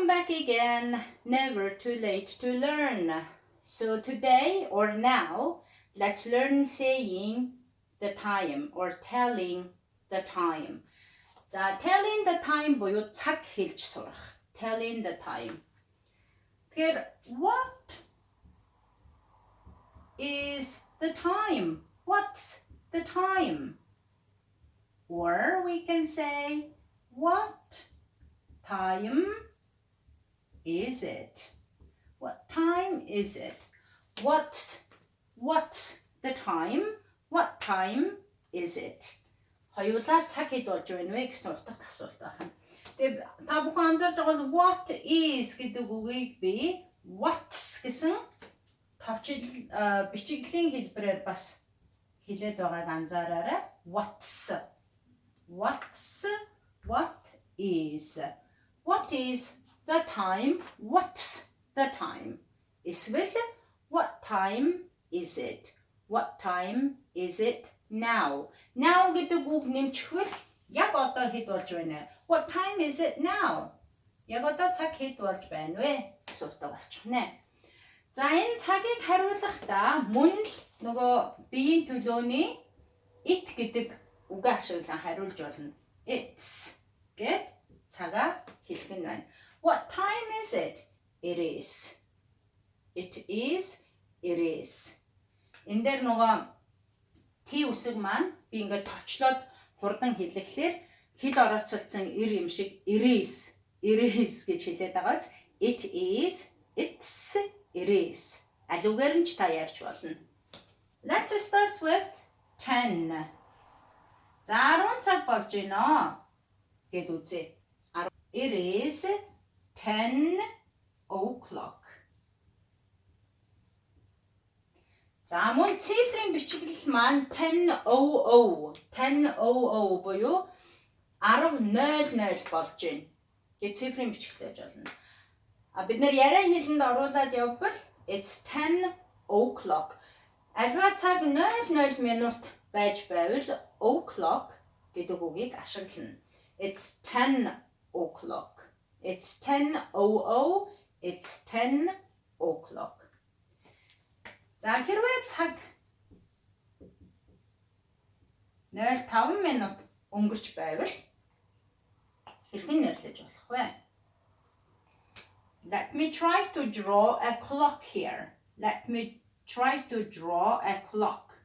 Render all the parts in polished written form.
Welcome back again. Never too late to learn. So today or now, let's learn saying the time or telling the time. 자, telling the time буюу цаг хэлж сурах. Telling the time. Тэгэхээр what is the time? What's the time? Or we can say what time is it? What time is it? What's the time? What time is it? хоёулаа цаг хэд болж байна вэ гэсэн утгатай асуулт байна. Тэгээ та бүхэн анзаарч байгаа бол what is гэдэг үгийг би what's гэсэн товчил бичиглийн хэлбэрээр бас хэлээд байгааг анзаараарай. What is the time? What's the time? Эсвэл what time is it? What time is it now? Now гэдэг үг нэмчихвэл яг одоо хэд болж байна? What time is it now? Яг одоо цаг хэд болж байна вэ? Гэсэн утга болчих нэ. За энэ цагийг хариулахдаа мөн л нөгөө биеийн төлөөний it гэдэг үгээ ашиглан хариулж болно. It's гэд цагаа хэлэх нь байна. What time is it? It is. It is. It is. Энд дээр нөгөө T үсэг маань би ингээд товчлоод хурдан хэлэхлээр хэл орооцолцсон эр юм шиг it is гэж хэлээд байгааз it is, it's, it is. Алуугаар нь ч та ярьж болно. Let's start with 10. За 10 цаг болж байна гэд үзье. It is 10 o'clock. За мөн цифрын бичиглэл маань 10:00 буюу 10:00 болж байна. Гэт цифрын бичиглэж болно. Бид нэр яриа хэлэнд оруулаад явбал it's 10 o'clock. Альва цаг 00 минут байж байвал o'clock гэдэг үгийг ашиглана. It's 10 o'clock. It's 10:00. It's 10 o'clock. За хэрвээ цаг 05 минут өнгөрч байвал хэрхэн нэрлэж болох вэ? Let me try to draw a clock here. Let me try to draw a clock.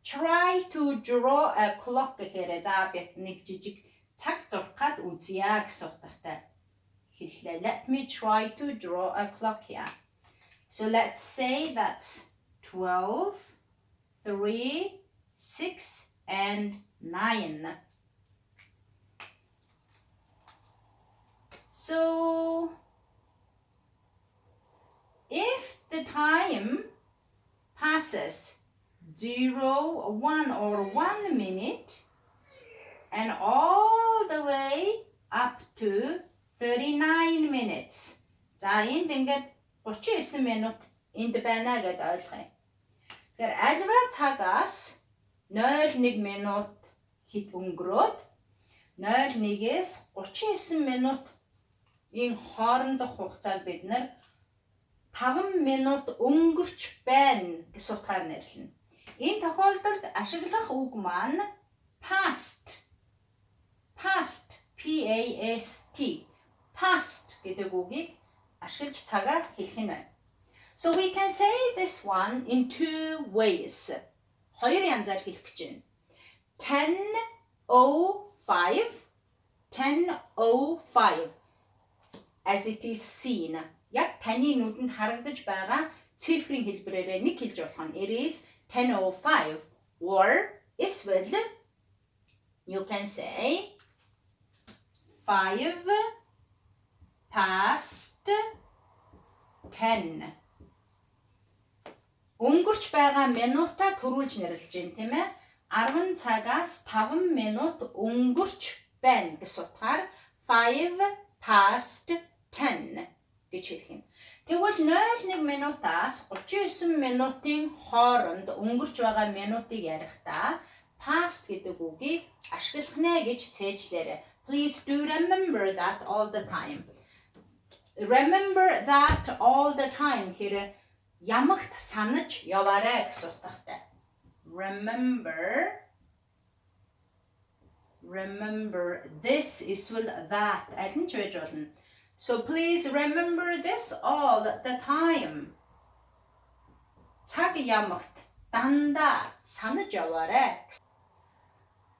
Try to draw a clock гэхээр за бид нэг жижиг цаг зурхад үзье гэсэн утгатай хэллээ. Let me try to draw a clock here. So let's say that's 12, 3, 6, and 9. So if the time passes 0, 1 or 1 minute and all the way up to 39 minutes. За энд ингээд 39 минут энд байна гэдээ ойлгоё. Тэгэхээр альва цагаас 01 минут хэд өнгөрөөд 01-ээс 39 минут ийн хоорондох хугацааг бид нэр 5 минут өнгөрч байна гэсэн утгаар нэрлэнэ. Энэ тохиолдолд ашиглах үг маань past. Past, P-A-S-T. Past гэдэг үгийг ашиглаж цагаа хэлэх нь байна. So we can say this one in two ways. Хоёр янзаар хэлэх гэж байна. 10:05 as it is seen. Яг таны нүдэнд харагдаж байгаа цифрын хэлбэрээр нэг хэлж болох нь it is 10:05 or эсвэл you can say 5 past 10. Өнгөрч байгаа минутаа төрүүлж нэрлэж байна, тийм ээ? 10 цагаас 5 минут өнгөрч байна гэсэн утгаар 5 past 10 гэж хэлэх юм. Тэгвэл 01 минутаас 39 минутын хооронд өнгөрч байгаа минутыг ярихдаа past гэдэг үгийг ашиглах нэ гэж цээжлээрэй. Please do remember that all the time. Remember that all the time гэхээр ямагт санаж яваарай гэсэн утгатай. Remember this эсвэл that аль нь ч байж болно. So please remember this all the time. цаг ямагт дандаа санаж яваарай.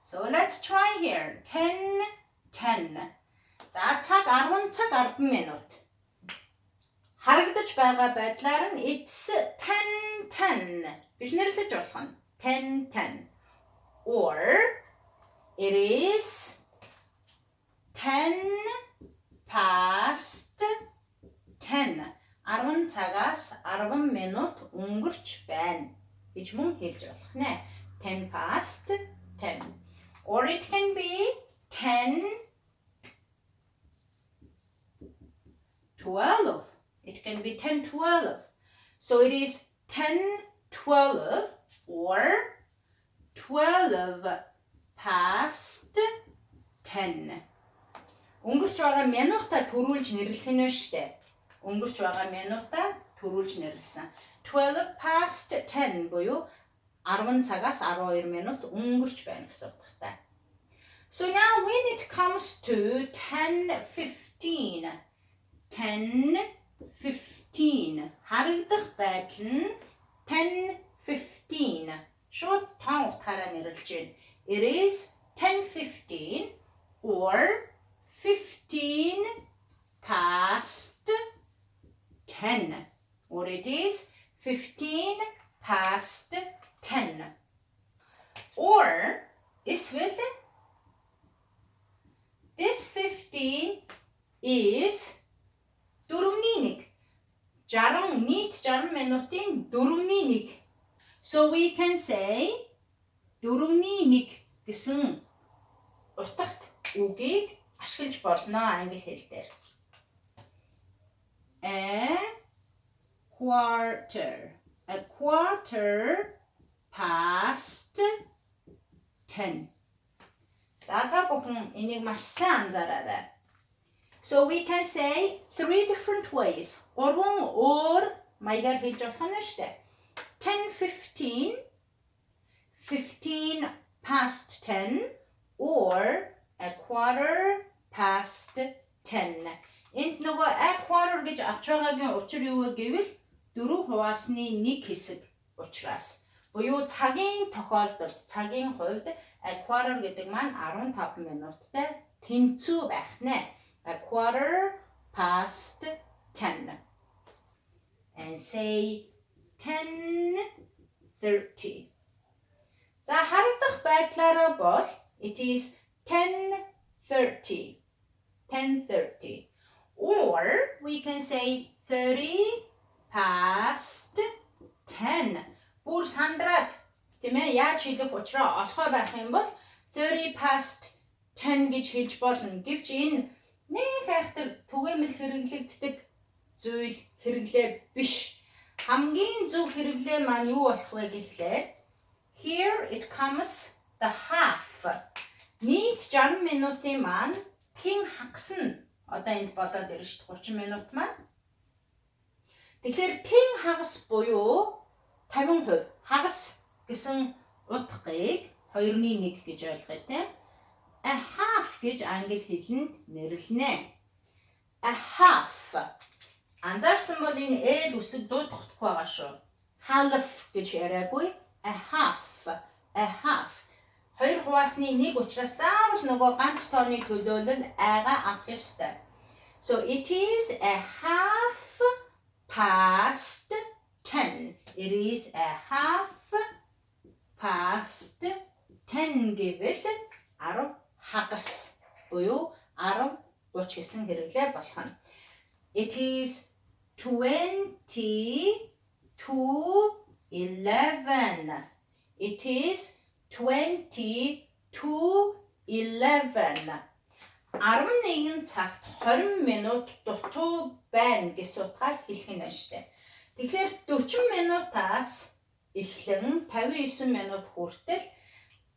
So let's try here. 10. За цаг 10 цаг 10 минут. Харагдаж байгаа байдлаар нь it's 10 гэж нэрлэж болох нь 10. Or it is 10 past 10. 10 цагаас 10 минут өнгөрч байна гэж мөн хэлж болох нэ. 10 past 10. Or it can be 10:12. It can be 10:12. So it is 10:12 or 12 past 10. Өнгөрч байгаа минутаа төрүүлж нэрлэх нь штэ. Өнгөрч байгаа минутаа төрүүлж нэрлсэн. 12 past 10 буюу 10 цагаас 12 минут өнгөрч байна гэсэн утгатай. So now when it comes to 10:15. 10:15 харагдах байдал нь 10:15 шууд тоон утгаараа нэрлэж байна. It is 10:15 or 15 past 10 or it is 15 past 10 or эсвэл this 15 is 4-1. 60 нийт 60 минутын 4-1. So we can say 4-1 гэсэн утгат үгийг ашиглаж болно англи хэл дээр. A quarter past 10. За та бүхэн энийг маш сайн анзаараарай. So we can say 3 different ways. Гурван өөр маягаар хэлж болох нь шүү дээ. 10:15, 15 past 10 or a quarter past 10. Энд нөгөө a quarter гэж авч байгаагийн учир юу вэ гэвэл 4 хуваасны 1 хэсэг учраас. Буюу цагийн тохиолдолд, цагийн хувьд a quarter гэдэг маань 15 минуттай тэнцүү байх нэ. A quarter past 10. And say 10:30. За харагдах байдлаараа бол it is 10:30. 10:30. Or we can say 30 past 10. Бүр сандраад тийм ээ яаж хэлэх учраа олохоо байх юм бол 30 past 10 гэж хэлж болно. Гэвч энэ нэг хайхтар түгээмэл хэрэглэгддэг зүйл хэрэглээ биш. Хамгийн зөв хэрэглээ маань юу болох вэ гэхлээр here it comes the half. Нийт 60 минутын маань тэн хагас нь одоо энд болоод ирж шүү 30 минут маань. Тэгэхээр тэн хагас буюу 50% хагас гэсэн утгыг 2-1 гэж ойлгоё тийм. A half гэж англи хэлэнд нэрлэнэ. A half. Анзаарсан бол энэ л үсэг дуудахгүй байгаа шүү. Half гэж яриаггүй. A half. A half. 2 хуваасны 1 учраас заавал нөгөө ганц тооны төлөөлөл айгаа авах ёстой. So it is a half past 10. It is a half past 10 гэвэл 10 хагас буюу 10 30 гэсэн хэрэглээ болох нь. It is 20 to 11. It is 20 to 11. 11 цагт 20 минут дутуу байна гэсэн утгаар хэлэх нь байна шүү дээ. Тэгэхээр 40 минутаас эхлэн 59 минут хүртэл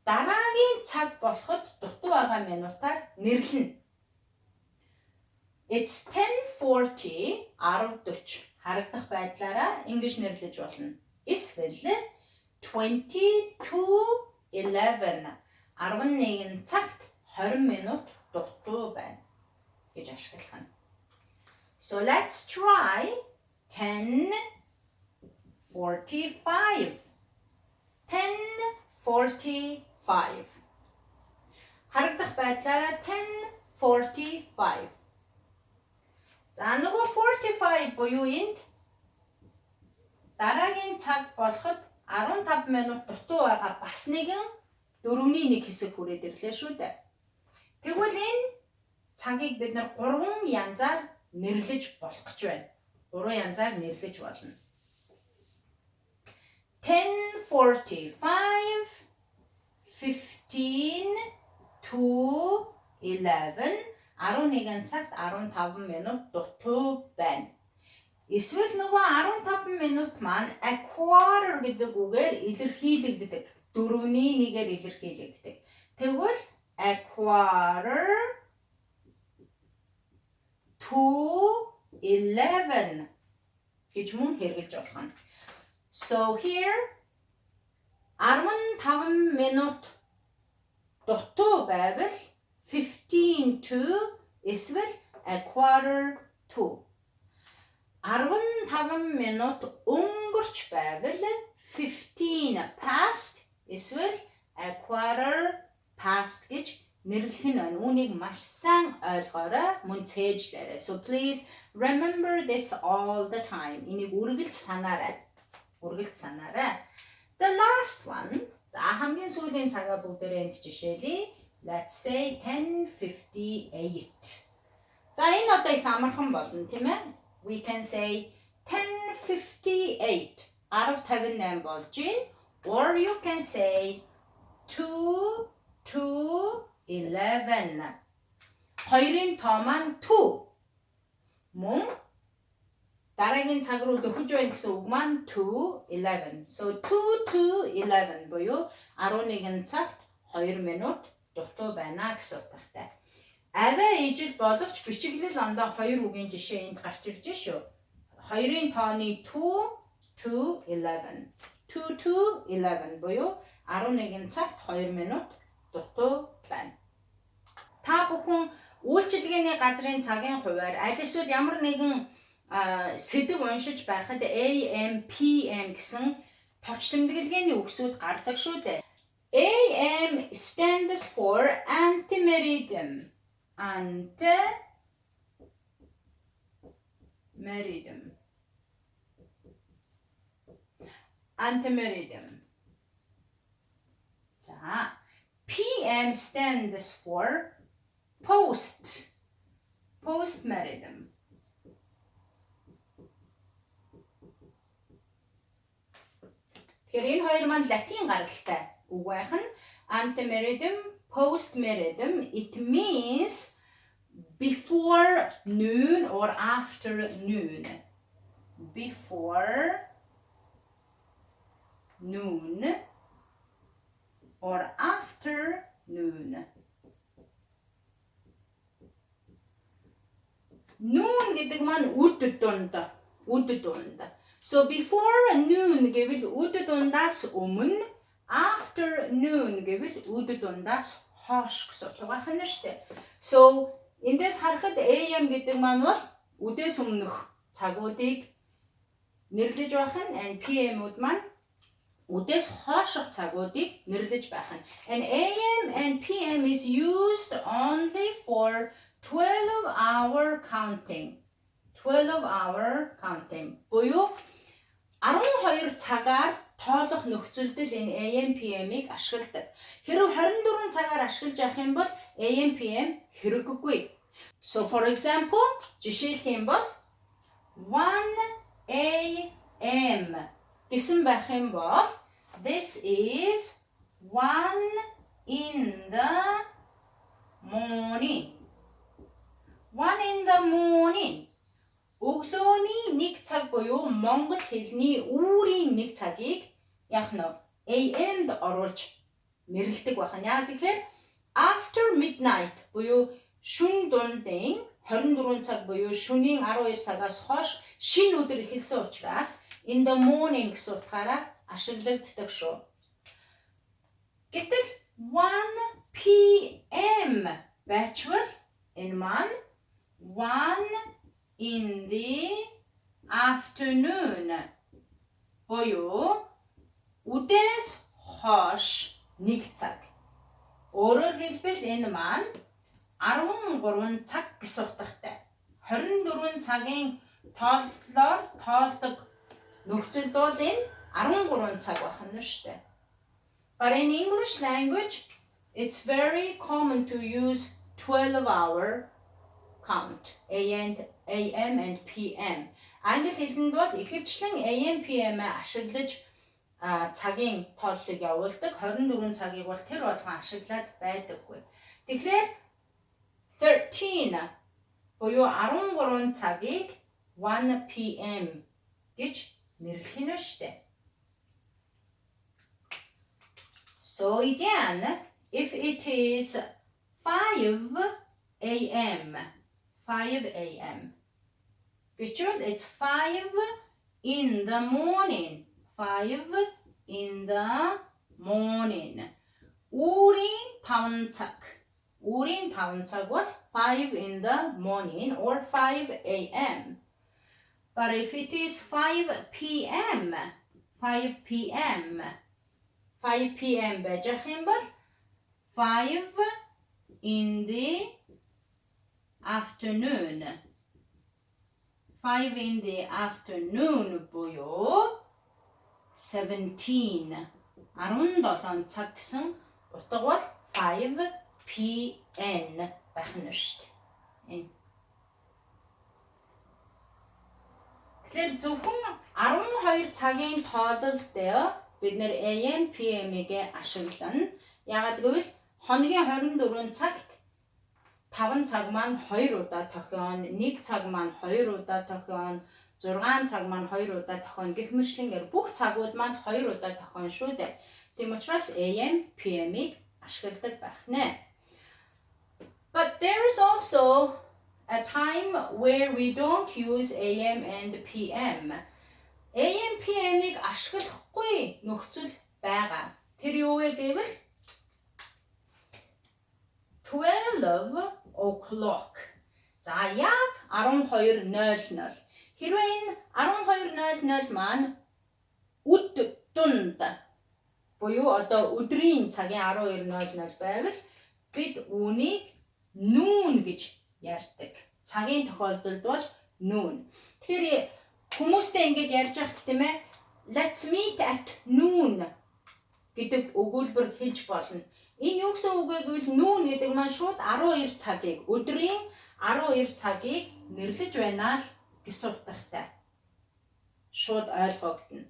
дараагийн цаг болоход дутуу байгаа минутаар нэрлэнэ. It's 10:40 10:40 харагдах байдлаараа ингэж нэрлэж болно. Эсвэл 20 to 11 11 цагт 20 минут дутуу байна гэж ашиглах нь. So let's try 10:45 10:45 харагдах байдлаараа 10:45. За нөгөө 45 буюу энд дараагийн цаг болоход 15 минут дутуу байгаа бас нэгэн 4-ний 1 хэсэг хүрээд ирлээ шүү дээ. Тэгвэл энэ цагийг бид нар 3 янзаар нэрлэж болох гэж байна. 3 янзаар нэрлэж болно. 10:45 15 to 11 11 цагт 15 минут дутуу байна. Эсвэл нөгөө 15 минут маань a quarter гэдэг үгээр илэрхийлэгддэг. 4-ний 1-ээр илэрхийлэгддэг. Тэгвэл a quarter to 11 гэж мөн хэрэглэж болох нь. So here 15 минут дутуу байвал 15 to эсвэл a quarter to 15 минут өнгөрч байвал 15 past эсвэл a quarter past гэж нэрлэх нь байна. Үүнийг маш сайн ойлгоорой, мөн цээжлээрэй. So please remember this all the time. Энийг үргэлж санаарай. The last one. За хамгийн сүүлийн цагаа бүгдээрээ энд жишээлье. Let's say 10:58. За энэ одоо их амархан болно, тийм ээ? We can say 10:58. 10:58 болж байна. Or you can say 2 to 11. хоёрын тоо маань 2. Мөн дараагийн цаг руу дөхөж байна гэсэн үг маань 2 11. So 2 to 11 буюу 11 цагт 2 минут дутуу байна гэсэн утгатай. Аваа ижил боловч бичиглэл ондоо 2 үгийн жишээ энд гарч ирж шүү. Хоёрын тооны 2 to 11. 2 to 11 буюу 11 цагт 2 минут дутуу байна. Та бүхэн үйлчилгээний газрын цагийн хуваар аль эсвэл ямар нэгэн сэдв уншиж байхад AM, PM гэсэн товч тэмдэглэгээний үгсүүд гардаг шүү дээ. AM stands for antimeridum. Antimeridum. 자, PM stands for postmeridum. Тэгэхээр энэ хоёр маань латин гаралтай үг байх нь antimeridum, postmeridum. It means before noon or after noon. Before noon or after noon. Noon гэдэг маань үд дунд. So before noon гэвэл үд дундаас өмнө, after noon гэвэл үд дундаас хойш гэсэн үг байна шүү дээ. So эндээс харахад AM гэдэг маань бол үдээс өмнөх цагуудыг нэрлэж байх нь, and PM-ууд маань үдээс хойших цагуудыг нэрлэж байх нь. And AM and PM is used only for 12-hour counting. 12-hour counting. Буюу 12 цагаар тоолох нөхцөлдөд энэ AM, PM-ийг ашигладаг. Хэрв 24 цагаар ашиглаж явах юм бол AM, PM хэрэггүй. So for example, жишээлх юм бол 1 AM гэсэн байх юм бол this is 1 in the morning. 1 in the morning. Өглөөний 1 цаг буюу монгол хэлний үүрийн 1 цагийг яах нь AM-д оруулж нэрлэдэг байна. Яа тэгэхээр after midnight буюу шөнө дундын 24 цаг буюу шөнийн 12 цагаас хойш шинэ өдөр эхэлсэн учраас in the morning гэсэн утгаараа ашиглагддаг шүү. Гэтэл 1 p.m. байчвал энэ маань 1 in the afternoon буюу үдээс хойш 1 цаг. Өөрөөр хэлбэл энэ маань 13 цаг гэсэн утгатай. 24 цагийн тооллоор тоолдог нөхцөлд бол энэ 13 цаг байна шүү дээ. But in English language, it's very common to use 12-hour count, AM and PM. Англи хэлэнд бол ихэвчлэн AM, PM-ээ ашиглаж цагийн тооллыг явуулдаг. 24 цагийг бол тэр болгон ашиглаад байдаггүй. Тэгэхээр 13 буюу 13 цагийг 1 PM гэж нэрлэх нь шүү дээ. So again, if it is 5 a.m., which it's 5 in the morning, 5 in the morning. 우린 5 цаг. 우린 5 цаг бол 5 in the morning or 5 a.m. But if it is 5 p.m., 5 p.m. байж ах юм бол 5 in the afternoon. 5 in the afternoon буюу 17 цаг гэсэн утга бол 5 p.m. байх нь шүү дээ. Тэгэхээр зөвхөн 12 цагийн тоололд бид нэр AM, PM-ийг ашиглана. Яагаад гэвэл хоногийн 24 цагт 5 цаг маань 2 удаа тохион, 1 цаг маань 2 удаа тохион, 6 цаг маань 2 удаа тохион гэх мэтлэнгээр бүх цагууд маань 2 удаа тохион шүү дээ. Тийм учраас AM, PM-ийг ашигладаг байх нэ. But there is also a time where we don't use AM and PM. AM, PM-ийг ашиглахгүй нөхцөл байгаа. Тэр юу вэ гэвэл 12 o'clock. За яг 12:00. Хэрвээ энэ 12:00 маань өд дунд буюу одоо өдрийн цагийн 12:00 байвал бид үүнийг noon гэж ярьдаг. Цагийн тохиолдолд бол noon. Тэгэхээр хүмүүстэй ингэж ярьж байхад тийм ээ, let's meet at noon гэдэг өгүүлбэр хэлж болно. Энэ юу гэсэн үг вэ гэвэл noon гэдэг маань шууд 12 цагийг, өдрийн 12 цагийг нэрлэж байна л гэсэн утгатай. Шууд ойлгогдно.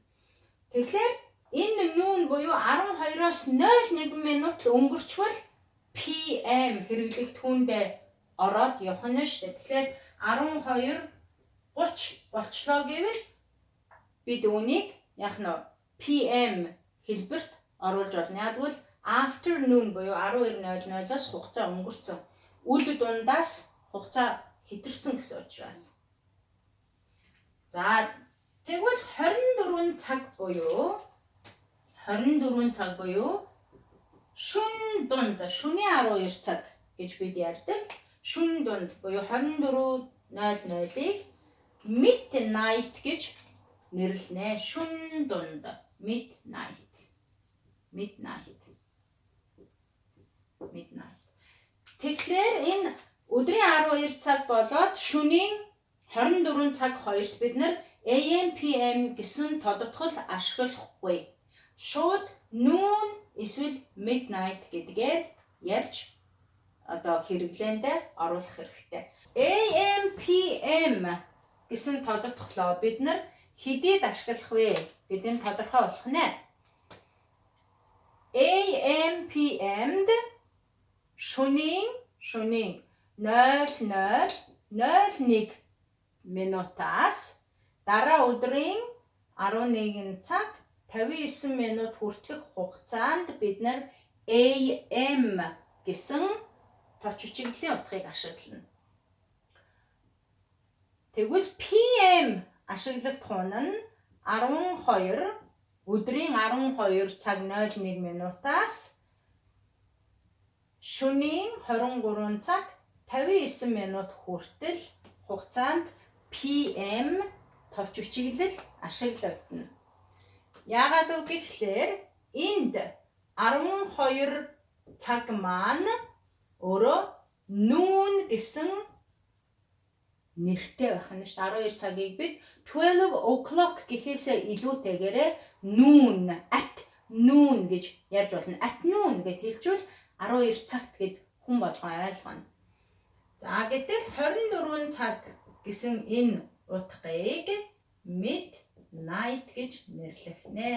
Тэгэхээр энэ noon буюу 12-оос 01 минут өнгөрчвөл PM хэрэглэгдэхүүндээ ороод явах нь шүү дээ. Тэгэхээр 12:30 болчлоо гэвэл бид үүнийг яг нь PM хэлбэрт оруулж болно. Яг тэгвэл afternoon буюу 12:00-оос хугацаа өнгөрцөн. Үд дундаас хугацаа хэтэрсэн гэсэн учраас. За тэгвэл 24 цаг буюу шөнө дунд, шөнийн 12 цаг гэж бид ярьдаг. Шөнө дунд буюу 24:00-ыг midnight гэж нэрлэнэ. Шөнө дунд, midnight. Тэгэхээр энэ өдрийн 12 цаг болоод шөнийн 24 цаг хоёрт бид нар AM, PM гэсэн тодотгол ашиглахгүй. Шууд noon эсвэл midnight гэдгээр ярьж одоо хэрэглээндээ оруулах хэрэгтэй. AM, PM гэсэн тодотголоо бид нар хэдийд ашиглах вэ гэдгийг тодорхой болгох нэ. AM, PM-д шөнийн 00:01 минутаас дараа өдрийн 11 цаг 59 минут хүртэлх хугацаанд бид нар AM гэсэн точ хүчирхлийн утгыг ашиглана. Тэгвэл PM ашиглагдах нь 12 өдрийн 12 цаг 01 минутаас шөнийн 23 цаг 59 минут хүртэл хугацаанд PM товч бичиглэл ашиглагдана. Яагаад вэ гэхээр энд 12 цаг маань өөрөө noon гэсэн нэртэй байх нь шүү дээ. 12 цагийг бид 12 o'clock гэхээсээ илүүтэйгээрээ noon, at noon гэж ярьж болно. At noon гэж хэлжүүл 12 цагт гэд хүн болгон ойлгоно. За гэтэл 24 цаг гэсэн энэ утгыг midnight гэж нэрлэгнэ.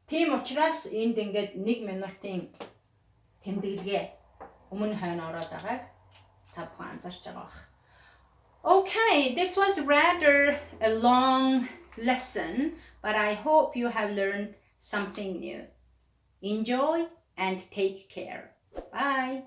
Тийм учраас энд ингээд 1 минутын тэмдэглэгээ өмнө хойно ороод байгааг та бүхэн анзаарч байгаа бах. Okay, this was rather a long lesson, but I hope you have learned something new. Enjoy and take care. Bye.